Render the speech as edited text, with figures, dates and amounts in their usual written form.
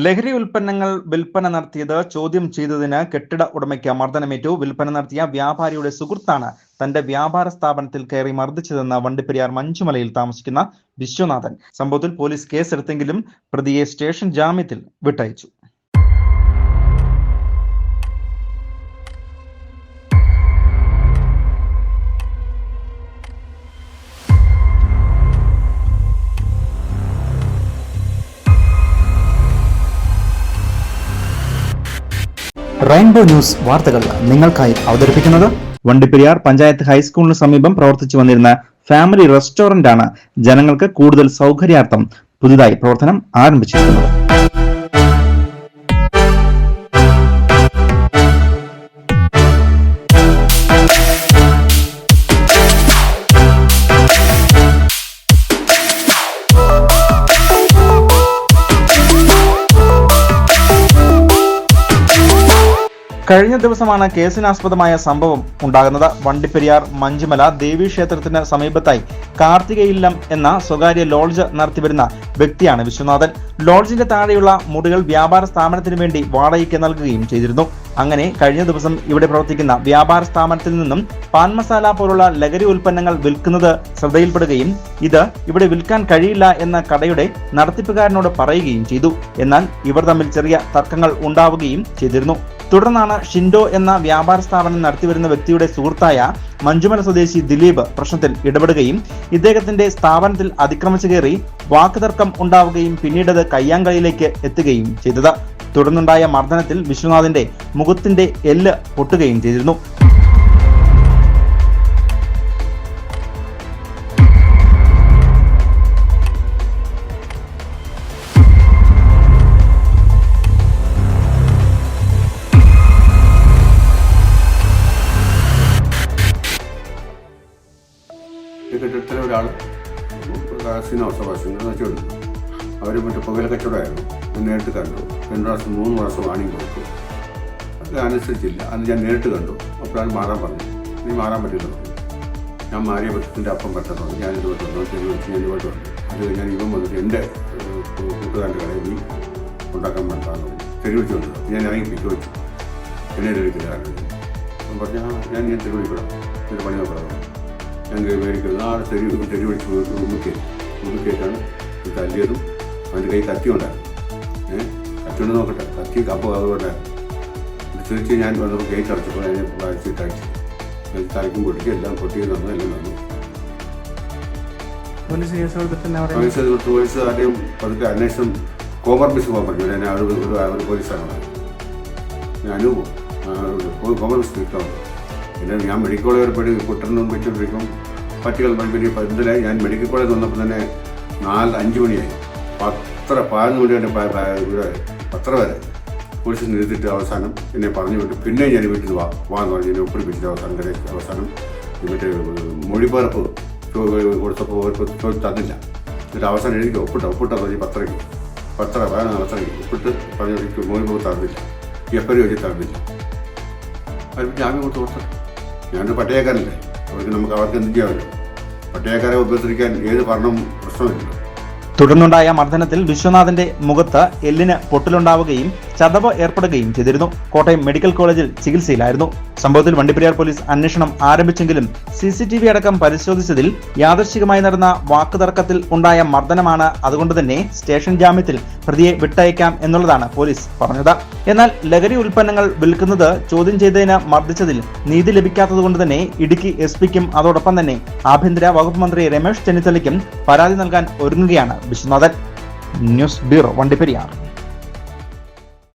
ലഹരി ഉൽപ്പന്നങ്ങൾ വിൽപ്പന നടത്തിയത് ചോദ്യം ചെയ്തതിന് കെട്ടിട ഉടമയ്ക്ക് മർദ്ദനമേറ്റു. വിൽപ്പന നടത്തിയ വ്യാപാരിയുടെ സുഹൃത്താണ് തന്റെ വ്യാപാര സ്ഥാപനത്തിൽ കയറി മർദ്ദിച്ചതെന്ന് വണ്ടിപ്പെരിയാർ മഞ്ചുമലയിൽ താമസിക്കുന്ന വിശ്വനാഥൻ. സംഭവത്തിൽ പോലീസ് കേസെടുത്തെങ്കിലും പ്രതിയെ സ്റ്റേഷൻ ജാമ്യത്തിൽ വിട്ടയച്ചു. റെയിൻബോ ന്യൂസ് വാർത്തകൾ നിങ്ങൾക്കായി അവതരിപ്പിക്കുന്നത് വണ്ടിപ്പെരിയാർ പഞ്ചായത്ത് ഹൈസ്കൂളിന് സമീപം പ്രവർത്തിച്ചു വന്നിരുന്ന ഫാമിലി റെസ്റ്റോറന്റ് ആണ് ജനങ്ങൾക്ക് കൂടുതൽ സൗകര്യാർത്ഥം പുതുതായി പ്രവർത്തനം ആരംഭിച്ചിരിക്കുന്നത്. കഴിഞ്ഞ ദിവസമാണ് കേസിനാസ്പദമായ സംഭവം ഉണ്ടാകുന്നത്. വണ്ടിപ്പെരിയാർ മഞ്ചുമല ദേവീക്ഷേത്രത്തിന് സമീപത്തായി കാർത്തികയില്ലം എന്ന സ്വകാര്യ ലോഡ്ജ് നടത്തിവരുന്ന വ്യക്തിയാണ് വിശ്വനാഥൻ. ലോഡ്ജിന്റെ താഴെയുള്ള മുറികൾ വ്യാപാര സ്ഥാപനത്തിന് വേണ്ടി വാടകയ്ക്ക് നൽകുകയും ചെയ്തിരുന്നു. അങ്ങനെ കഴിഞ്ഞ ദിവസം ഇവിടെ പ്രവർത്തിക്കുന്ന വ്യാപാര സ്ഥാപനത്തിൽ നിന്നും പാൻ മസാല പോലുള്ള ലഹരി ഉൽപ്പന്നങ്ങൾ വിൽക്കുന്നത് ശ്രദ്ധയിൽപ്പെടുകയും ഇത് ഇവിടെ വിൽക്കാൻ കഴിയില്ല എന്ന കടയുടെ നടത്തിപ്പുകാരനോട് പറയുകയും ചെയ്തു. എന്നാൽ ഇവർ തമ്മിൽ ചെറിയ തർക്കങ്ങൾ ഉണ്ടാവുകയും ചെയ്തിരുന്നു. തുടർന്നാണ് ഷിൻഡോ എന്ന വ്യാപാര സ്ഥാപനം നടത്തിവരുന്ന വ്യക്തിയുടെ സുഹൃത്തായ മഞ്ചുമല സ്വദേശി ദിലീപ് പ്രശ്നത്തിൽ ഇടപെടുകയും ഇദ്ദേഹത്തിന്റെ സ്ഥാപനത്തിൽ അതിക്രമിച്ചു കയറി വാക്കുതർക്കം ഉണ്ടാവുകയും പിന്നീട് കയ്യാങ്കളിയിലേക്ക് എത്തുകയും ചെയ്തത്. തുടർന്നുണ്ടായ മർദ്ദനത്തിൽ വിശ്വനാഥിന്റെ മുഖത്തിന്റെ എല്ല് പൊട്ടുകയും ചെയ്തിരുന്നു. കെട്ടിടത്തിലെ ഒരാൾ വെച്ചുകൊണ്ട് അവർ മറ്റേ പുകയില കച്ചവടമായിരുന്നു. നേരിട്ട് കണ്ടു. 2 പ്രാവശ്യം 3 പ്രാവശ്യം വാണിംഗ് കൊടുത്തു. അത് അനുസരിച്ചില്ല. അന്ന് ഞാൻ നേരിട്ട് കണ്ടു. അപ്പോഴാണ് മാറാൻ പറഞ്ഞു. നീ മാറാൻ പറ്റില്ല പറഞ്ഞു. ഞാൻ മാറിയ പറ്റത്തിൻ്റെ അപ്പം പറ്റുന്നു. ഞാനിത് പറ്റുന്നു തെരുവ് വെച്ച് ഞാൻ ഇങ്ങോട്ട് വന്നു. അത് കഴിഞ്ഞാൽ ഇവൻ വന്നിട്ട് എൻ്റെ കൂട്ടുകാരൻ്റെ കടയിൽ നീ ഉണ്ടാക്കാൻ വേണ്ടാന്ന് പറഞ്ഞു. തെരുവ് വെച്ച് വന്നത് ഞാൻ ഇറങ്ങി പിക്ക് വെച്ചു. എന്നെ എടുക്കില്ല കാരണം പറഞ്ഞാൽ ഞാൻ തെരുവ് വിളിക്കണം. ഇതിൻ്റെ പണി നോക്കണം. ഞാൻ മേടിക്കുന്നത് ആ തെരുവടിച്ച് മുറുക്കിയേറ്റാണ് തല്ലിയതും. അവൻ്റെ കൈ കത്തി ഉണ്ടായിരുന്നു. കത്തിയോണ്ട് നോക്കട്ടെ. കത്തി അപ്പോൾ അതുകൊണ്ടായിരുന്നു. തിരിച്ച് ഞാൻ വന്നപ്പോൾ ഗേറ്റ് അടച്ചപ്പോൾ അതിനെ അടിച്ചിട്ടടിച്ചു. തലയ്ക്കും പൊട്ടിച്ച് എല്ലാം പൊട്ടി തന്നു. എല്ലാം തന്നു. പോലീസ് ആരെയും പതുക്കെ അന്വേഷണം കോംപ്രമൈസ് പോകാൻ പറഞ്ഞു. ഞാൻ അവർ പോലീസാണ്. ഞാൻ അനുഭവം കോംപ്രമൈസ് നിൽക്കാൻ. പിന്നെ ഞാൻ മെഡിക്കൽ കോളേജ് വരെ കുട്ടനും വെച്ചുകൊണ്ടിരിക്കും. പറ്റികൾ പിന്നെ ഇതിലായി ഞാൻ മെഡിക്കൽ കോളേജ് വന്നപ്പോൾ തന്നെ 4-5 മണിയായി. 11 മണി വരെ 10 വരെ പോലീസ് നിർത്തിയിട്ട് അവസാനം എന്നെ പറഞ്ഞു വിട്ടു. പിന്നെ ഞാൻ വീട്ടിൽ വാന്ന് പറഞ്ഞ് എന്നെ ഒപ്പിടിപ്പിച്ചിട്ട് അവസാനം മറ്റേ മൊഴിപ്പറപ്പ് കൊടുത്തപ്പോൾ തന്നില്ല. എന്നിട്ട് അവസാനം എനിക്ക് ഒപ്പിട്ടാ പറഞ്ഞ് 10:10 ഒപ്പിട്ട് പറഞ്ഞു മൊഴിപ്പറപ്പ് തന്നില്ല. എപ്പോഴും വെച്ച് തന്നില്ല. അതിന് ജാമ്യം കൊടുത്ത് കൊടുത്ത ഞാനൊരു പട്ടയക്കാരല്ലേ. അവർക്ക് എന്ത് ചെയ്യാമല്ലോ. പട്ടയക്കാരെ ഉപദ്രവിക്കാൻ ഏത് ഭരണം പ്രശ്നമില്ല. തുടർന്നുണ്ടായ മർദ്ദനത്തിൽ വിശ്വനാഥന്റെ മുഖത്ത് എല്ലിന് പൊട്ടലുണ്ടാവുകയും ചതവ് ഏർപ്പെടുകയും ചെയ്തിരുന്നു. കോട്ടയം മെഡിക്കൽ കോളേജിൽ ചികിത്സയിലായിരുന്നു. സംഭവത്തിൽ വണ്ടിപ്പെരിയാർ പോലീസ് അന്വേഷണം ആരംഭിച്ചെങ്കിലും CCTV അടക്കം പരിശോധിച്ചതിൽ യാദൃശ്ചികമായി നടന്ന വാക്കുതർക്കത്തിൽ ഉണ്ടായ മർദ്ദനമാണ്. അതുകൊണ്ട് തന്നെ സ്റ്റേഷൻ ജാമ്യത്തിൽ പ്രതിയെ വിട്ടയക്കാം എന്നുള്ളതാണ് പോലീസ് പറഞ്ഞത്. എന്നാൽ ലഹരി ഉൽപ്പന്നങ്ങൾ വിൽക്കുന്നത് ചോദ്യം ചെയ്തതിന് മർദ്ദിച്ചതിൽ നീതി ലഭിക്കാത്തതുകൊണ്ട് തന്നെ ഇടുക്കി SP-ക്കും അതോടൊപ്പം തന്നെ ആഭ്യന്തര വകുപ്പ് മന്ത്രി രമേശ് ചെന്നിത്തലയ്ക്കും പരാതി നൽകാൻ ഒരുങ്ങുകയാണ് വിശ്വനാഥൻ. News bureau, Vandiperiyar.